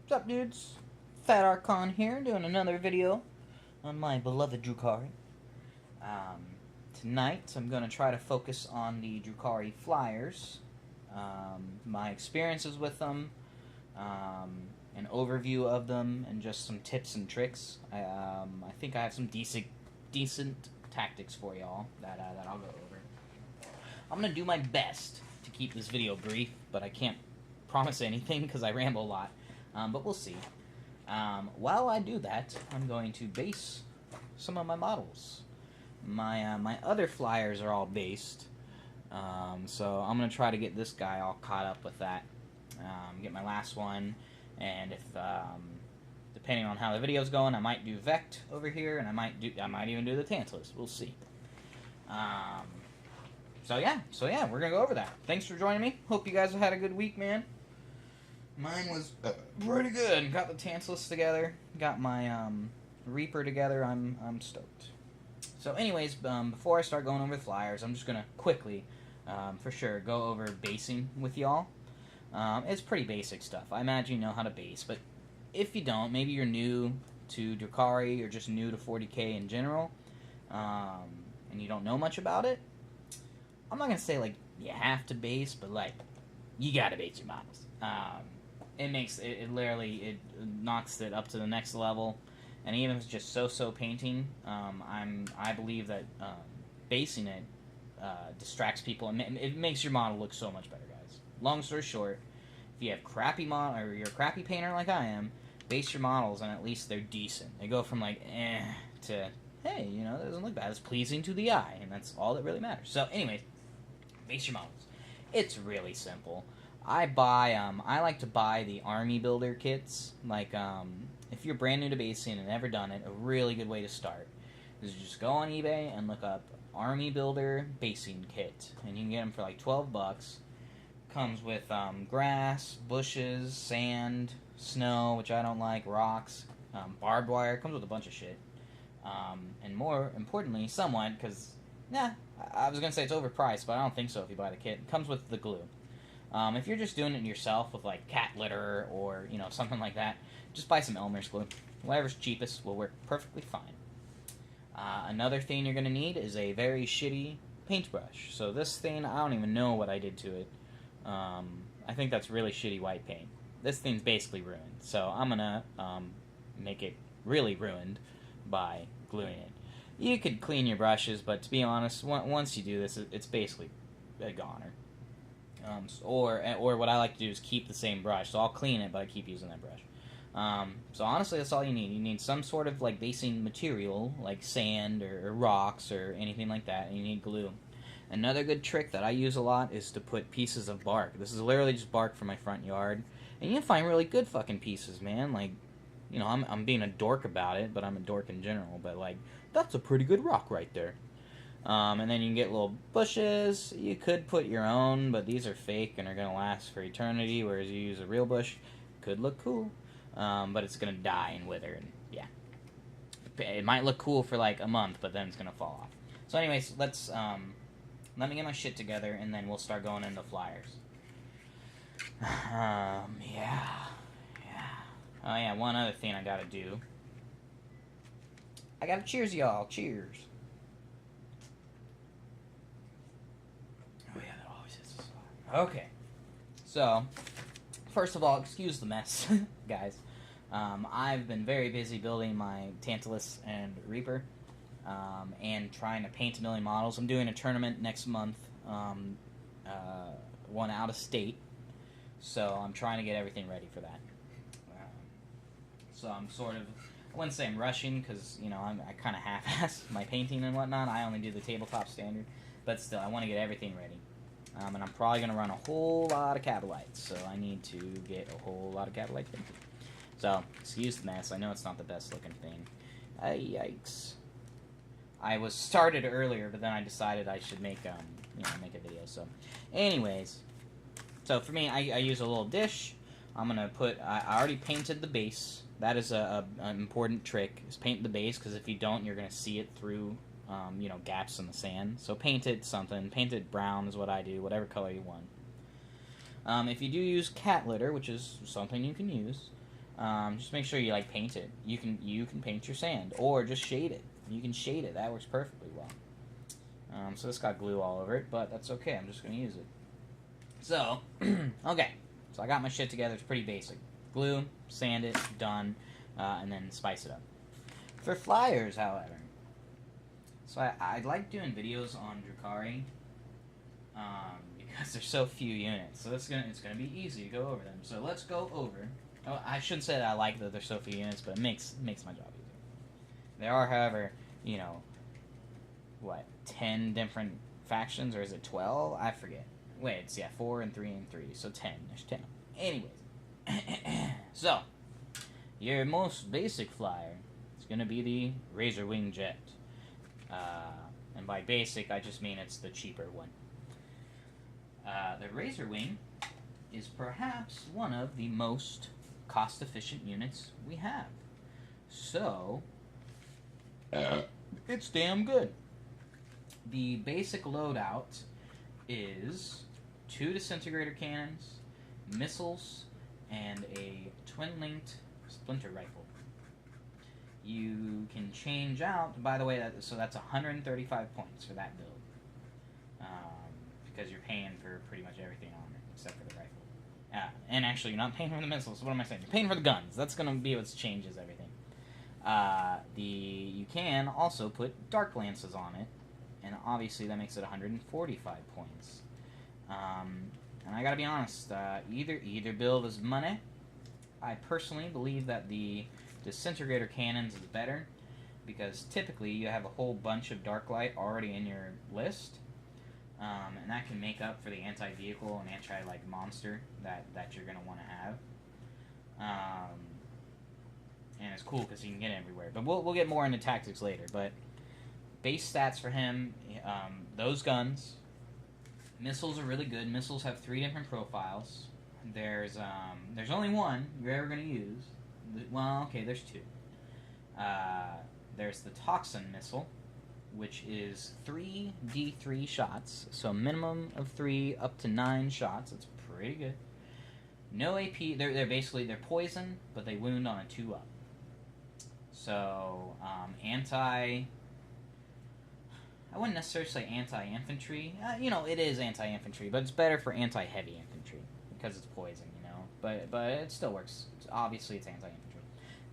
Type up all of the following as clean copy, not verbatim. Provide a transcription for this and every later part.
What's up, dudes? Fat Archon here, doing another video on my beloved Drukhari. Tonight, I'm going to try to focus on the Drukhari Flyers, my experiences with them, an overview of them, and just some tips and tricks. I think I have some decent tactics for y'all that I'll go over. I'm going to do my best to keep this video brief, but I can't promise anything because I ramble a lot. But we'll see. While I do that, I'm going to base some of my models. My other flyers are all based, so I'm going to try to get this guy all caught up with that. Get my last one, and if depending on how the video's going, I might do Vect over here, and I might even do the Tantalus. We'll see. So yeah, we're gonna go over that. Thanks for joining me. Hope you guys have had a good week, man. Mine was pretty good. Got the Tantalus together. Got my Reaper together. I'm stoked. So anyways, before I start going over the Flyers, I'm just going to quickly, for sure, go over basing with y'all. It's pretty basic stuff. I imagine you know how to base, but if you don't, maybe you're new to Drukhari or just new to 40k in general, and you don't know much about it, I'm not going to say, like, you have to base, but, like, you got to base your models. It literally knocks it up to the next level, and even if it's just so painting, I believe that basing it distracts people, and it makes your model look so much better, guys. Long story short, if you have crappy model or you're a crappy painter like I am, base your models and at least they're decent. They go from like to hey, you know, that doesn't look bad. It's pleasing to the eye, and that's all that really matters. So, anyways, base your models. It's really simple. I like to buy the army builder kits. Like, if you're brand new to basing and never done it, a really good way to start is just go on eBay and look up army builder basing kit, and you can get them for like $12. Comes with grass, bushes, sand, snow, which I don't like, rocks, barbed wire. Comes with a bunch of shit, and more importantly, somewhat, because I was gonna say it's overpriced, but I don't think so. If you buy the kit, it comes with the glue. If you're just doing it yourself with like cat litter or something like that, just buy some Elmer's glue. Whatever's cheapest will work perfectly fine. Another thing you're going to need is a very shitty paintbrush. So this thing, I don't even know what I did to it. I think that's really shitty white paint. This thing's basically ruined. So I'm going to make it really ruined by gluing it. You could clean your brushes, but to be honest, once you do this, it's basically a goner. Or what I like to do is keep the same brush. So I'll clean it, but I keep using that brush. So honestly, that's all you need. You need some sort of like basing material, like sand or rocks or anything like that, and you need glue. Another good trick that I use a lot is to put pieces of bark. This is literally just bark from my front yard, and you can find really good fucking pieces, man. Like, I'm being a dork about it, but I'm a dork in general. But like, that's a pretty good rock right there. And then you can get little bushes. You could put your own, but these are fake and are going to last for eternity, whereas you use a real bush. Could look cool, but it's going to die and wither, and yeah. It might look cool for like a month, but then it's going to fall off. So anyways, let me get my shit together, and then we'll start going into Flyers. Yeah. Oh yeah, one other thing I got to do. I got to cheers y'all. Cheers. Okay, so, first of all, excuse the mess, guys. I've been very busy building my Tantalus and Reaper, and trying to paint a million models. I'm doing a tournament next month, one out of state, so I'm trying to get everything ready for that. So I'm sort of, I wouldn't say I'm rushing, because, I kind of half-ass my painting and whatnot. I only do the tabletop standard, but still, I want to get everything ready. And I'm probably going to run a whole lot of Capitalites, so I need to get a whole lot of Capitalites painted. So, excuse the mess. I know it's not the best looking thing. Yikes. I was started earlier, but then I decided I should make make a video. So, anyways. So, for me, I use a little dish. I'm going to put, I already painted the base. That is an important trick, is paint the base, because if you don't, you're going to see it through gaps in the sand. So paint it something. Paint it brown is what I do, whatever color you want. If you do use cat litter, which is something you can use, Just make sure you like paint it. You can paint your sand or just shade it. You can shade it. That works perfectly well. So this got glue all over it, but that's okay. I'm just going to use it. So, okay. So I got my shit together. It's pretty basic. Glue, sand it, done, and then spice it up. For flyers, however, so I like doing videos on Drukhari because there's so few units. So it's gonna be easy to go over them. So let's go over. Oh, I shouldn't say that I like that there's so few units, but it makes my job easier. There are, however, you know, what, 10 different factions, or is it 12? I forget. Wait, it's 4 and 3 and 3, so 10. There's 10. Anyways, so your most basic flyer is gonna be the Razor Wing Jet. And by basic, I just mean it's the cheaper one. The Razor Wing is perhaps one of the most cost-efficient units we have. So, it's damn good. The basic loadout is 2 disintegrator cannons, missiles, and a twin-linked splinter rifle. You can change out, by the way, so that's 135 points for that build. Because you're paying for pretty much everything on it, except for the rifle. And actually, you're not paying for the missiles, what am I saying? You're paying for the guns. That's going to be what changes everything. You can also put Dark Lances on it, and obviously that makes it 145 points. And I gotta be honest, either build is money. I personally believe that the disintegrator cannons is better, because typically you have a whole bunch of Dark Light already in your list, and that can make up for the anti-vehicle and anti-monster that you're going to want to have. And it's cool because you can get it everywhere. But we'll get more into tactics later. But base stats for him, those guns, missiles are really good. Missiles have 3 different profiles. There's only one you're ever going to use. Well, okay, there's 2. There's the Toxin Missile, which is 3 D3 shots, so minimum of 3 up to 9 shots. It's pretty good. No AP. They're poison, but they wound on a 2-up. So I wouldn't necessarily say anti-infantry. It is anti-infantry, but it's better for anti-heavy infantry because it's poison. But it still works. Obviously, it's anti-infantry.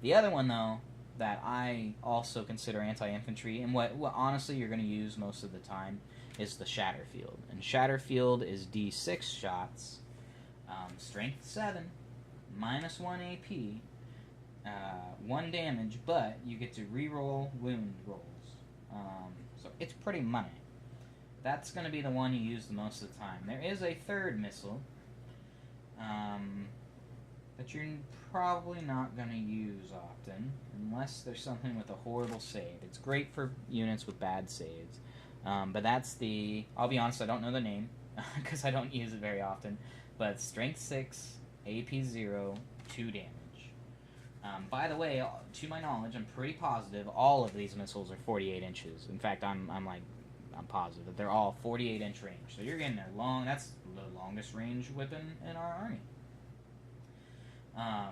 The other one, though, that I also consider anti-infantry, and what honestly you're going to use most of the time, is the Shatterfield. And Shatterfield is D6 shots, strength 7, minus 1 AP, 1 damage, but you get to reroll wound rolls. So it's pretty money. That's going to be the one you use the most of the time. There is a third missile that you're probably not going to use often, unless there's something with a horrible save. It's great for units with bad saves. But that's I'll be honest, I don't know the name, because I don't use it very often, but Strength 6, AP 0, 2 damage. By the way, to my knowledge, I'm pretty positive all of these missiles are 48 inches. In fact, I'm positive that they're all 48-inch range. So you're getting that's the longest range weapon in our army.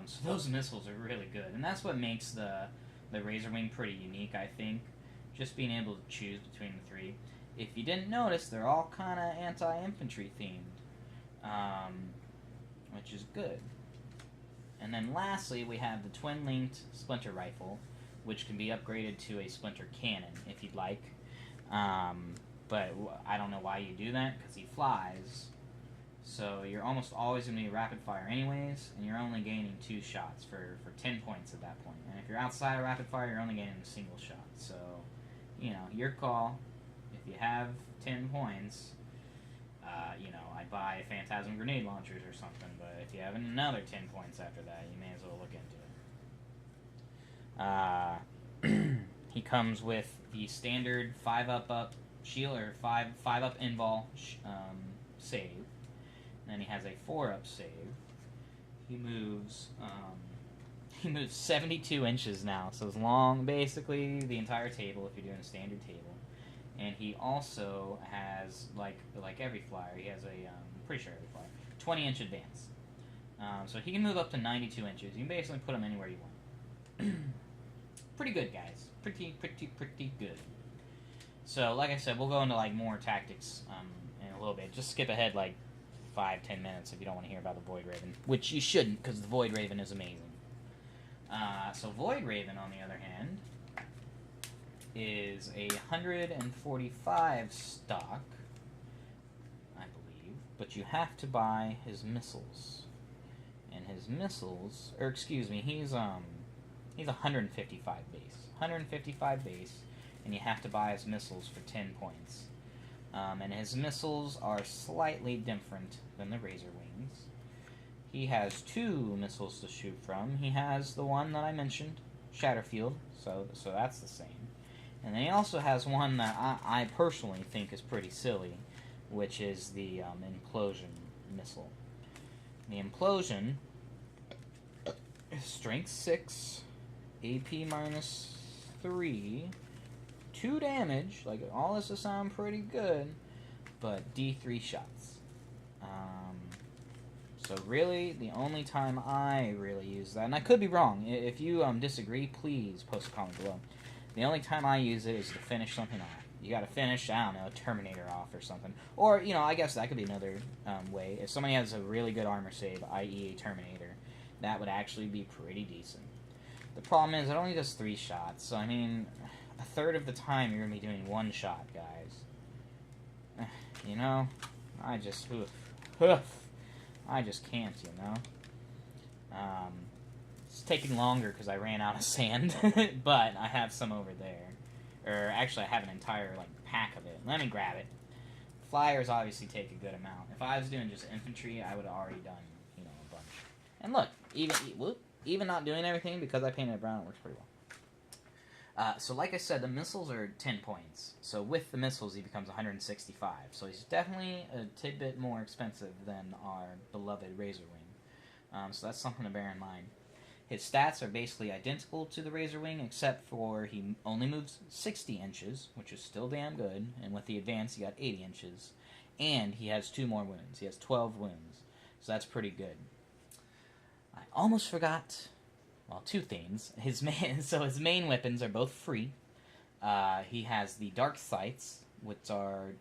So those missiles are really good, and that's what makes the Razor Wing pretty unique, I think. Just being able to choose between the 3. If you didn't notice, they're all kind of anti-infantry themed, which is good. And then lastly, we have the twin-linked splinter rifle, which can be upgraded to a splinter cannon if you'd like. But I don't know why you do that, because he flies. So you're almost always going to be rapid fire anyways, and you're only gaining 2 shots for 10 points at that point. And if you're outside of rapid fire, you're only gaining a single shot. So, your call. If you have 10 points, I'd buy Phantasm grenade launchers or something. But if you have another 10 points after that, you may as well look into it. He comes with the standard 5-up shield, or 5-up invul save. Then he has a 4-up save. He moves 72 inches now, so it's long, basically the entire table if you're doing a standard table. And he also has, like every flyer, he has a, pretty sure every flyer, 20-inch advance. So he can move up to 92 inches. You can basically put him anywhere you want. Pretty good, guys. Pretty good. So, like I said, we'll go into like more tactics in a little bit. Just skip ahead like 5-10 minutes if you don't want to hear about the Voidraven, which you shouldn't, because the Voidraven is amazing. So Voidraven, on the other hand, is a 145 stock, I believe, but you have to buy his missiles. And his missiles, or excuse me, he's 155 base. 155 base, and you have to buy his missiles for 10 points. And his missiles are slightly different than the Razor Wings. He has 2 missiles to shoot from. He has the one that I mentioned, Shatterfield, so that's the same. And then he also has one that I personally think is pretty silly, which is the Implosion missile. The Implosion is Strength 6, AP -3, 2 damage, like all this will sound pretty good, but D3 shots. So really, the only time I really use that, and I could be wrong, if you disagree, please post a comment below. The only time I use it is to finish something off. You gotta finish, I don't know, a Terminator off or something. Or, you know, I guess that could be another way. If somebody has a really good armor save, i.e. a Terminator, that would actually be pretty decent. The problem is, it only does 3 shots, so I mean, a third of the time you're gonna be doing 1 shot, guys. You know, I just can't, you know. It's taking longer because I ran out of sand, but I have some over there. Or actually, I have an entire like pack of it. Let me grab it. Flyers obviously take a good amount. If I was doing just infantry, I would have already done, you know, a bunch. And look, even not doing everything, because I painted it brown, it works pretty well. So like I said, the missiles are 10 points. So with the missiles, he becomes 165. So he's definitely a tidbit more expensive than our beloved Razor Wing. So that's something to bear in mind. His stats are basically identical to the Razor Wing, except for he only moves 60 inches, which is still damn good. And with the advance, he got 80 inches. And he has 2 more wounds. He has 12 wounds. So that's pretty good. I almost forgot... Well, 2 things. His main weapons are both free. He has the Dark Sights, which are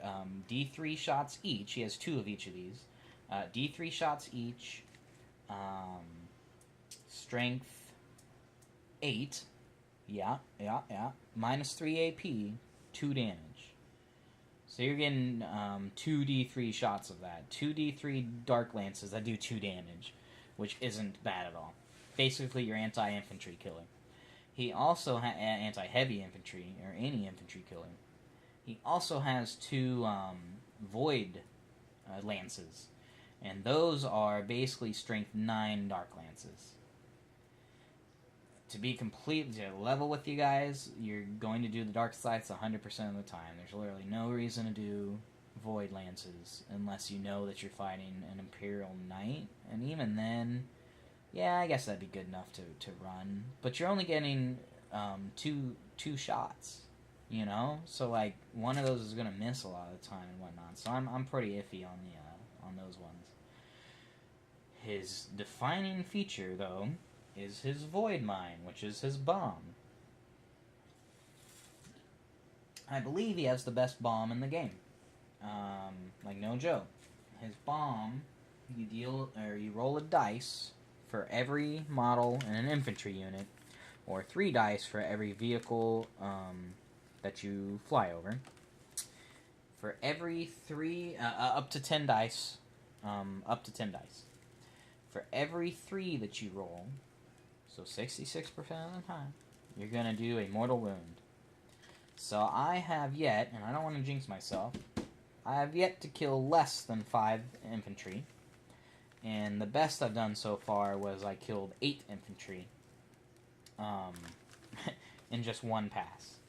D3 shots each. He has 2 of each of these. D3 shots each. Strength 8. Yeah. -3 AP, 2 damage. So you're getting 2 D3 shots of that. 2 D3 Dark Lances that do 2 damage, which isn't bad at all. Basically your anti-infantry killer. He also has anti-heavy infantry, or any infantry killer. He also has 2 Void Lances, and those are basically Strength 9 Dark Lances. To be completely level with you guys, you're going to do the Dark Sights 100% of the time. There's literally no reason to do Void Lances unless you know that you're fighting an Imperial Knight, and even then... Yeah, I guess that'd be good enough to run. But you're only getting 2 shots, you know? So, like, one of those is going to miss a lot of the time and whatnot. So I'm pretty iffy on those ones. His defining feature, though, is his Void Mine, which is his bomb. I believe he has the best bomb in the game. Like, no joke. His bomb, you roll a dice... for every model in an infantry unit, or 3 dice for every vehicle that you fly over. For every 3, up to 10 dice, For every 3 that you roll, so 66% of the time, you're going to do a mortal wound. So I have yet, and I don't want to jinx myself, I have yet to kill less than 5 infantry. And the best I've done so far was I killed 8 infantry in just 1 pass.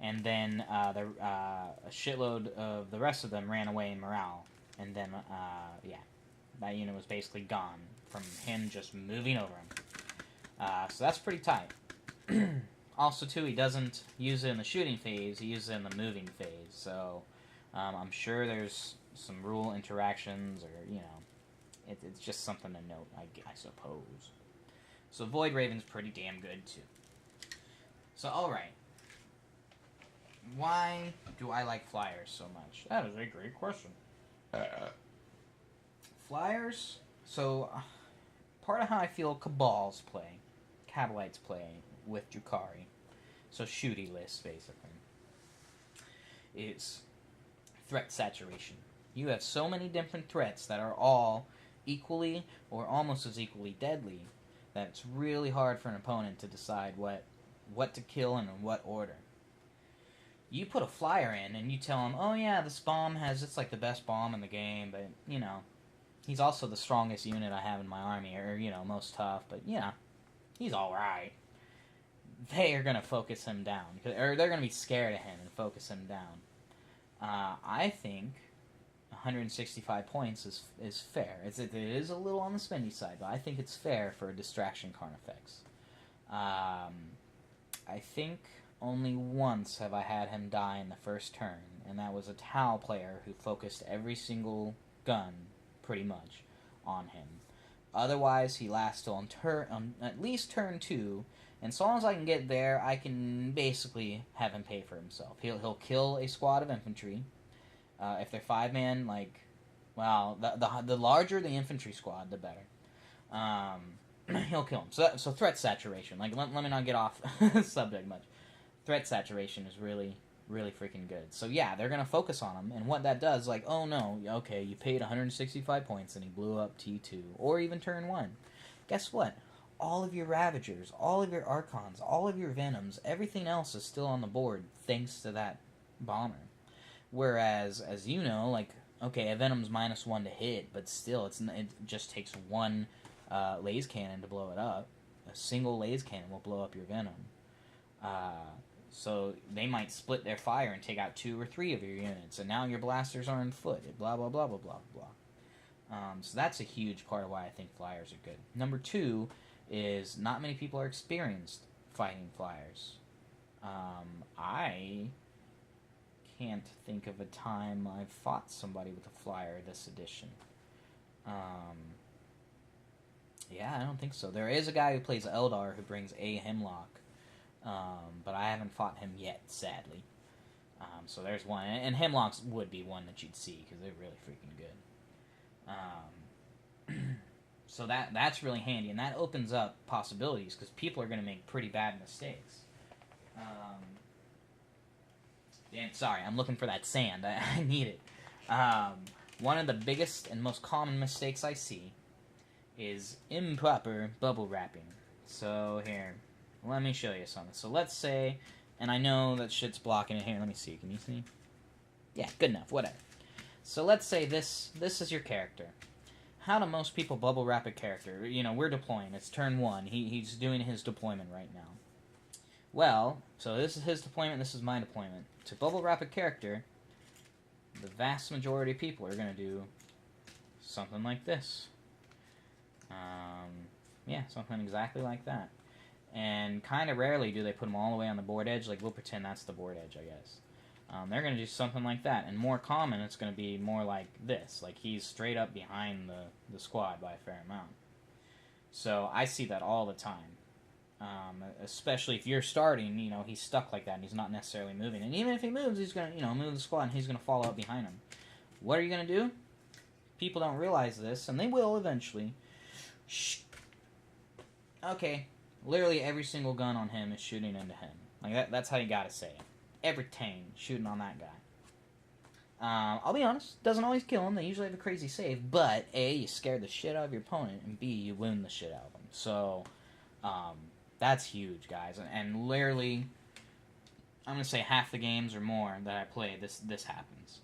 And then a shitload of the rest of them ran away in morale. And then, yeah, that unit was basically gone from him just moving over him. So that's pretty tight. Also, too, he doesn't use it in the shooting phase, he uses it in the moving phase. So I'm sure there's some rule interactions or, you know, It's just something to note, I suppose. So Voidraven's pretty damn good, too. So, alright. Why do I like Flyers so much? That is a great question. Flyers, so part of how I feel Cabal's play, Cabalites play with Drukhari, so shooty lists, basically, is threat saturation. You have so many different threats that are all equally or almost as equally deadly that it's really hard for an opponent to decide what to kill and in what order. You put a flyer in and you tell him, oh yeah, this bomb it's like the best bomb in the game, but, you know, he's also the strongest unit I have in my army, or, you know, most tough, but, you know, he's alright. They are going to focus him down, or they're going to be scared of him and focus him down. I think 165 points is fair. It is a little on the spendy side, but I think it's fair for distraction Carnifex. I think only once have I had him die in the first turn, and that was a Tau player who focused every single gun, pretty much, on him. Otherwise, he lasts till at least turn 2, and so long as I can get there, I can basically have him pay for himself. He'll kill a squad of infantry. If they're 5-man, like, well, the larger the infantry squad, the better. He'll kill him. So threat saturation. Like, let me not get off subject much. Threat saturation is really, really freaking good. So yeah, they're going to focus on him, and what that does, like, oh no, okay, you paid 165 points and he blew up T2, or even turn 1. Guess what? All of your Ravagers, all of your Archons, all of your Venoms, everything else is still on the board thanks to that bomber. Whereas, as you know, like, okay, a Venom's -1 to hit, but still, it just takes one laser cannon to blow it up. A single laser cannon will blow up your Venom. So they might split their fire and take out 2 or 3 of your units, and now your blasters are in foot, blah, blah, blah, blah, blah, blah. So that's a huge part of why I think Flyers are good. Number 2 is not many people are experienced fighting Flyers. I can't think of a time I've fought somebody with a Flyer this edition. Yeah, I don't think so. There is a guy who plays Eldar who brings a Hemlock, but I haven't fought him yet, sadly. So there's one, and Hemlocks would be one that you'd see, because they're really freaking good. So that's really handy, and that opens up possibilities, because people are going to make pretty bad mistakes. And sorry, I'm looking for that sand. I need it. One of the biggest and most common mistakes I see is improper bubble wrapping. So here, let me show you something. So let's say, and I know that shit's blocking it here. Let me see. Can you see? Yeah, good enough. Whatever. So let's say this is your character. How do most people bubble wrap a character? You know, we're deploying. It's turn 1. He's doing his deployment right now. Well, so this is his deployment, this is my deployment. To bubble wrap a character, the vast majority of people are going to do something like this. Yeah, something exactly like that. And kind of rarely do they put them all the way on the board edge. Like, we'll pretend that's the board edge, I guess. They're going to do something like that. And more common, it's going to be more like this. Like, he's straight up behind the squad by a fair amount. So I see that all the time. Especially if you're starting, you know, he's stuck like that and he's not necessarily moving. And even if he moves, he's going to, you know, move the squad and he's going to fall out behind him. What are you going to do? People don't realize this, and they will eventually. Shh. Okay, literally every single gun on him is shooting into him. Like, that's how you gotta say it. Everything shooting on that guy. I'll be honest, doesn't always kill him. They usually have a crazy save, but A, you scared the shit out of your opponent, and B, you wound the shit out of them. So, that's huge, guys. And literally, I'm gonna say half the games or more that I play, this happens.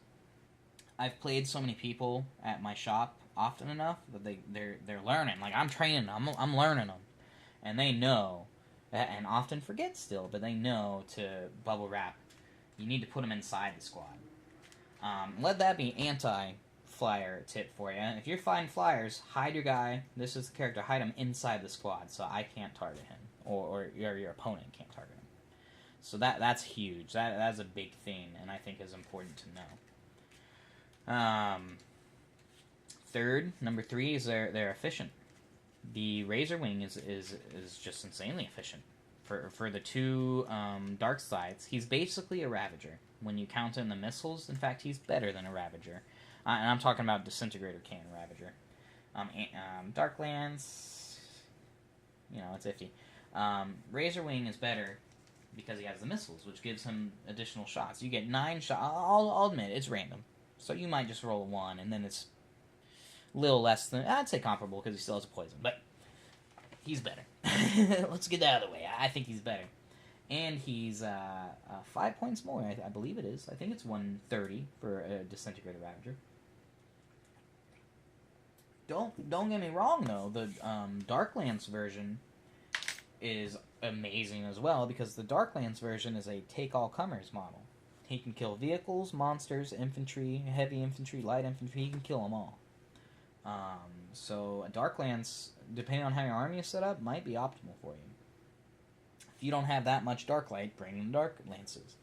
I've played so many people at my shop often enough that they're learning. Like, I'm training them, I'm learning them, and they know, and often forget still, but they know to bubble wrap. You need to put them inside the squad. Let that be anti-flyer tip for you. If you're fighting flyers, hide your guy. This is the character. Hide him inside the squad so I can't target him, or your opponent can't target him. So that's huge. That's a big thing, and I think is important to know. Number 3 is they're efficient. The Razor Wing is just insanely efficient. For the 2 dark sides, he's basically a Ravager. When you count in the missiles, in fact, he's better than a Ravager. And I'm talking about Disintegrator Cannon Ravager. Darklands, it's iffy. Razor Wing is better because he has the missiles, which gives him additional shots. You get 9 shots. I'll admit, it's random. So you might just roll a 1, and then it's a little less than... I'd say comparable, because he still has a poison. But he's better. Let's get that out of the way. I think he's better. And he's 5 points more, I believe it is. I think it's 130 for a Disintegrator Ravager. Don't get me wrong, though. The Darklands version is amazing as well, because the Darklands version is a take-all-comers model. He can kill vehicles, monsters, infantry, heavy infantry, light infantry. He can kill them all. So Darklands, depending on how your army is set up, might be optimal for you. If you don't have that much Darklight, bring in Dark Lances.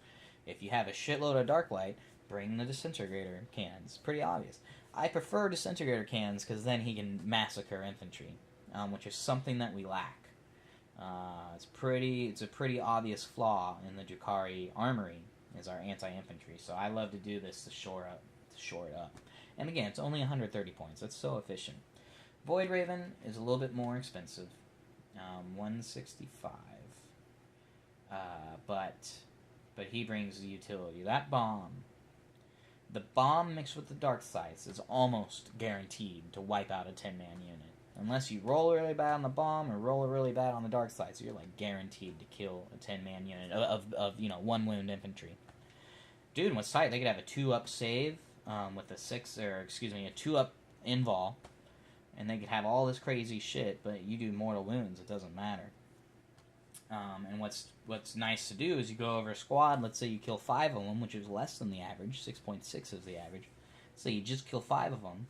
If you have a shitload of Darklight, bring the Disintegrator Cannons. Pretty obvious. I prefer Disintegrator Cannons because then he can massacre infantry, which is something that we lack. It's a pretty obvious flaw in the Drukhari armory is our anti-infantry. So I love to do this to shore it up. And again, it's only 130 points. That's so efficient. Voidraven is a little bit more expensive, 165. But he brings the utility. That bomb. The bomb mixed with the dark sights is almost guaranteed to wipe out a 10-man unit. Unless you roll really bad on the bomb or roll really bad on the dark sights, you're like guaranteed to kill a 10-man unit of 1 wound infantry. Dude, and what's tight, they could have a 2-up save with a 2-up invol, and they could have all this crazy shit, but you do mortal wounds, it doesn't matter. And what's nice to do is you go over a squad, let's say you kill 5 of them, which is less than the average, 6.6 is the average. So you just kill 5 of them,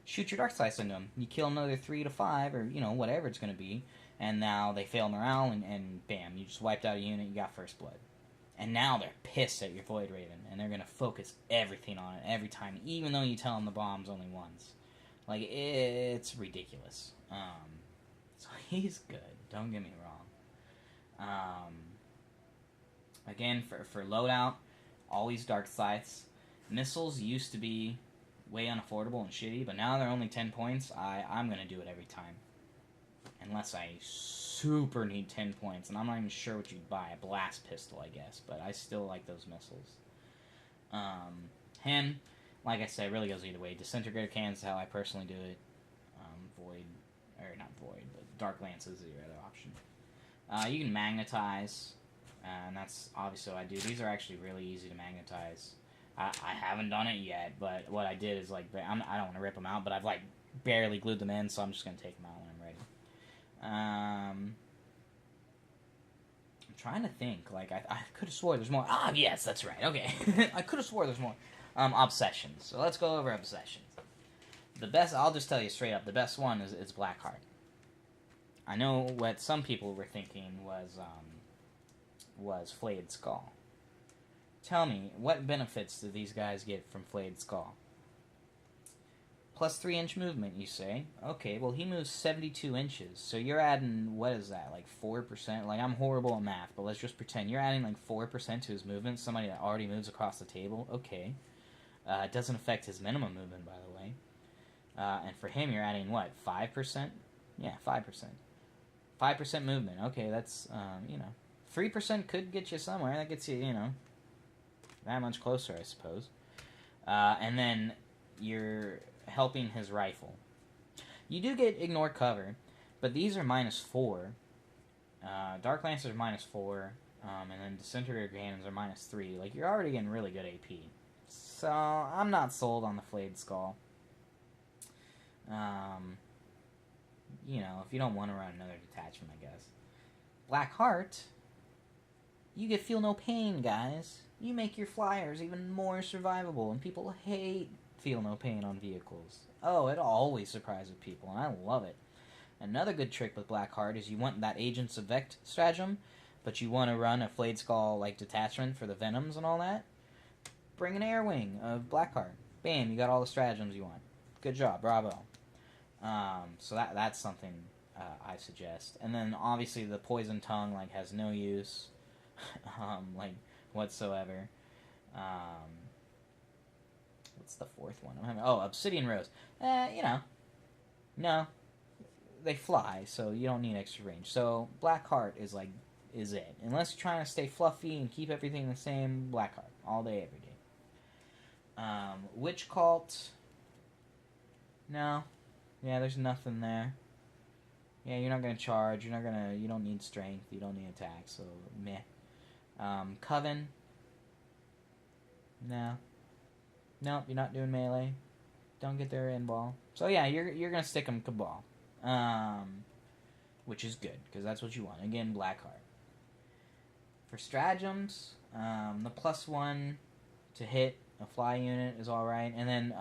shoot your dark sights into them, you kill another 3 to 5, or, whatever it's going to be, and now they fail morale, and bam, you just wiped out a unit, you got first blood. And now they're pissed at your Voidraven, and they're going to focus everything on it every time, even though you tell them the bomb's only once. Like, it's ridiculous. So he's good, don't get me wrong. Again, for loadout, always dark sights. Missiles used to be way unaffordable and shitty, but now they're only 10 points. I'm going to do it every time. Unless I super need 10 points, and I'm not even sure what you'd buy. A blast pistol, I guess, but I still like those missiles. Him, like I said, really goes either way. Disintegrator Cannons is how I personally do it. But Dark Lance is the other option. You can magnetize, and that's obviously what I do. These are actually really easy to magnetize. I haven't done it yet, but what I did is, I don't want to rip them out, but I've, barely glued them in, so I'm just going to take them out when I'm ready. I'm trying to think. I could have swore there's more. Ah, yes, that's right. Okay. I could have swore there's more. Obsessions. So let's go over obsessions. The best, I'll just tell you straight up, the best one is Blackheart. I know what some people were thinking was Flayed Skull. Tell me, what benefits do these guys get from Flayed Skull? Plus 3-inch movement, you say? Okay, well, he moves 72 inches, so you're adding, what is that, 4%? I'm horrible at math, but let's just pretend. You're adding, 4% to his movement, somebody that already moves across the table? Okay. It doesn't affect his minimum movement, by the way. And for him, you're adding, what, 5%? Yeah, 5%. 5% movement. Okay, that's, 3% could get you somewhere. That gets you, that much closer, I suppose. And then you're helping his rifle. You do get ignore cover, but these are -4. Dark Lancers are -4, and then Disintegrator Cannons are -3. You're already getting really good AP. So, I'm not sold on the Flayed Skull. If you don't want to run another detachment, I guess. Blackheart, you get Feel No Pain, guys. You make your flyers even more survivable, and people hate Feel No Pain on vehicles. Oh, it always surprises people, and I love it. Another good trick with Blackheart is you want that Agents of Vect stratagem, but you want to run a Flayed Skull detachment for the Venoms and all that. Bring an Air Wing of Blackheart. Bam, you got all the stratagems you want. Good job, bravo. So that's something I suggest. And then obviously the poison tongue like has no use, like whatsoever. What's the fourth one? Obsidian rose. No, they fly, so you don't need extra range. So Blackheart is it. Unless you're trying to stay fluffy and keep everything the same, Blackheart all day, every day. Witch Cult. No, yeah, there's nothing there. Yeah, you're not gonna charge. You don't need strength. You don't need attack. So meh. Coven. No. Nope, you're not doing melee. Don't get their in ball. So yeah, you're gonna stick them Cabal, which is good because that's what you want. Again, Blackheart. For stratagems, the +1 to hit a fly unit is all right, and then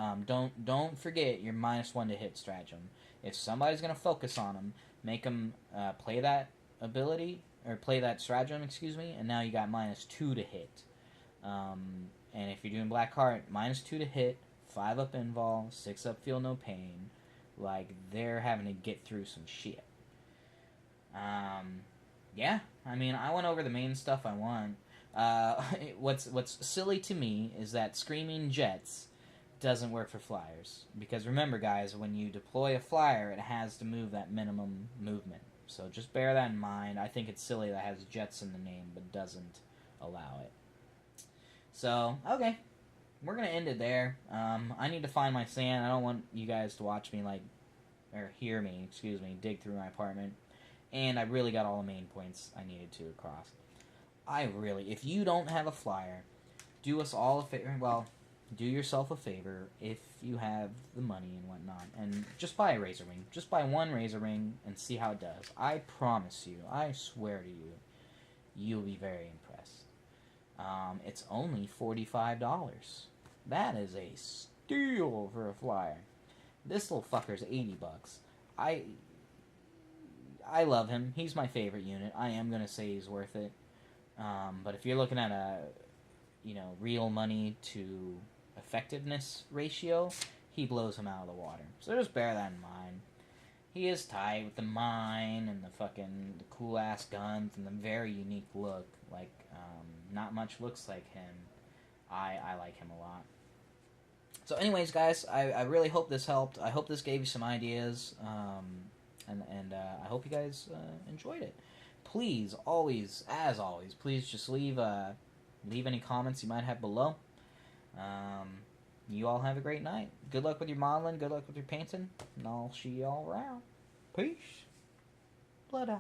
don't forget your -1 to hit stratagem. If somebody's gonna focus on them, make them play that ability or play that stratagem, excuse me, and now you got -2 to hit. And if you're doing Blackheart, -2 to hit, 5 up invul, 6 up feel no pain. Like, they're having to get through some shit. Yeah, I mean, I went over the main stuff I want. What's silly to me is that Screaming Jets doesn't work for flyers. Because remember, guys, when you deploy a flyer, it has to move that minimum movement. So just bear that in mind. I think it's silly that it has jets in the name, but doesn't allow it. So, okay. We're going to end it there. I need to find my sand. I don't want you guys to watch me, or hear me, dig through my apartment. And I really got all the main points I needed to across. If you don't have a flyer, do us all a favor. Well, do yourself a favor if you have the money and whatnot. And just buy a Razor Ring. Just buy one Razor Ring and see how it does. I promise you, I swear to you, you'll be very impressed. It's only $45. That is a steal for a flyer. This little fucker's $80. I love him. He's my favorite unit. I am gonna say he's worth it. But if you're looking at a, real money to effectiveness ratio, he blows him out of the water. So just bear that in mind. He is tight with the mine and the cool ass guns and the very unique look. Not much looks like him. I like him a lot. So anyways, guys, I really hope this helped. I hope this gave you some ideas. And I hope you guys enjoyed it. Please, as always, please just leave any comments you might have below. You all have a great night. Good luck with your modeling. Good luck with your painting. And I'll see you all around. Peace. Loadout.